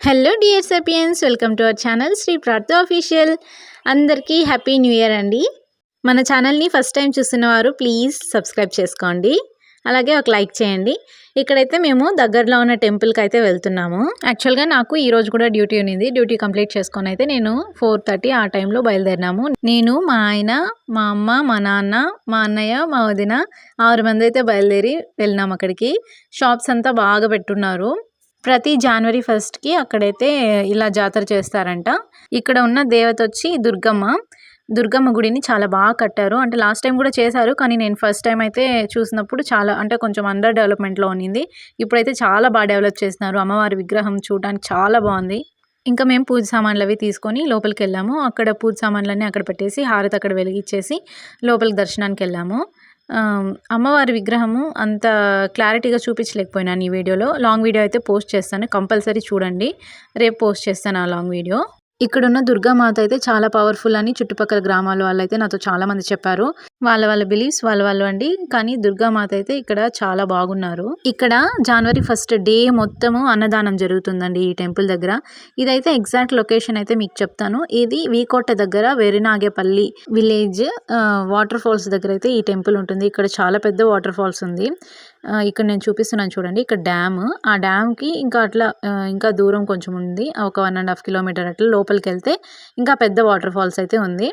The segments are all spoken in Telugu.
Hello dear sapiens, welcome to our channel Shri Prarthana official. అందరికీ హ్యాపీ న్యూ ఇయర్ అండి. మన ఛానల్ని ఫస్ట్ టైం చూస్తున్నవారు ప్లీజ్ సబ్స్క్రైబ్ చేసుకోండి, అలాగే ఒక లైక్ చేయండి. ఇక్కడైతే మేము దగ్గరలో ఉన్న టెంపుల్కి అయితే వెళ్తున్నాము. యాక్చువల్గా నాకు ఈరోజు కూడా డ్యూటీ ఉన్నింది. డ్యూటీ కంప్లీట్ చేసుకొని అయితే నేను 4:30 ఆ టైంలో బయలుదేరినాము. నేను, మా ఆయన, మా అమ్మ, మా నాన్న, మా అన్నయ్య, మా వదిన 6 మంది అయితే బయలుదేరి వెళ్ళినాము అక్కడికి. షాప్స్ అంతా బాగా పెట్టున్నారు. ప్రతి జనవరి 1కి అక్కడైతే ఇలా జాతర చేస్తారంట. ఇక్కడ ఉన్న దేవత వచ్చి దుర్గమ్మ గుడిని చాలా బాగా కట్టారు. అంటే లాస్ట్ టైం కూడా చేశారు, కానీ నేను ఫస్ట్ టైం అయితే చూసినప్పుడు చాలా అంటే కొంచెం అండర్ డెవలప్మెంట్లో ఉన్నింది. ఇప్పుడైతే చాలా బాగా డెవలప్ చేసినారు. అమ్మవారి విగ్రహం చూడడానికి చాలా బాగుంది. ఇంకా మేము పూజ సామాన్లు అవి తీసుకొని లోపలికి వెళ్ళాము. అక్కడ పూజ సామాన్లన్నీ అక్కడ పెట్టేసి హారతి అక్కడ వెలిగించేసి లోపలికి దర్శనానికి వెళ్ళాము. అమ్మవారి విగ్రహము అంత క్లారిటీగా చూపించలేకపోయినాను ఈ వీడియోలో. లాంగ్ వీడియో అయితే పోస్ట్ చేస్తాను, కంపల్సరీ చూడండి. రేపు పోస్ట్ చేస్తాను ఆ లాంగ్ వీడియో. ఇక్కడున్న దుర్గామాత అయితే చాలా పవర్ఫుల్ అని చుట్టుపక్కల గ్రామాల వాళ్ళు అయితే నాతో చాలా మంది చెప్పారు. వాళ్ళ బిలీఫ్స్ వాళ్ళు అండి. కానీ దుర్గామాత అయితే ఇక్కడ చాలా బాగున్నారు. ఇక్కడ జనవరి 1 డే మొత్తము అన్నదానం జరుగుతుందండి ఈ టెంపుల్ దగ్గర. ఇదైతే ఎగ్జాక్ట్ లొకేషన్ అయితే మీకు చెప్తాను. ఇది వీకోట దగ్గర వెరినాగేపల్లి విలేజ్ వాటర్ ఫాల్స్ దగ్గర అయితే ఈ టెంపుల్ ఉంటుంది. ఇక్కడ చాలా పెద్ద వాటర్ ఫాల్స్ ఉంది. ఇక్కడ నేను చూపిస్తున్నాను చూడండి. ఇక్కడ డ్యామ్, ఆ డ్యామ్కి ఇంకా అట్లా ఇంకా దూరం కొంచెం ఉంది, ఒక 1.5 కిలోమీటర్ అట్లా లోపలికి వెళ్తే ఇంకా పెద్ద వాటర్ ఫాల్స్ అయితే ఉంది.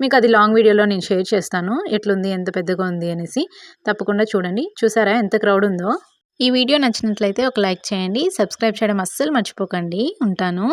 మీకు అది లాంగ్ వీడియోలో నేను షేర్ చేస్తాను, ఎట్లుంది, ఎంత పెద్దగా ఉంది అనేసి. తప్పకుండా చూడండి. చూసారా ఎంత క్రౌడ్ ఉందో. ఈ వీడియో నచ్చినట్లయితే ఒక లైక్ చేయండి, సబ్స్క్రైబ్ చేయడం అస్సలు మర్చిపోకండి. ఉంటాను.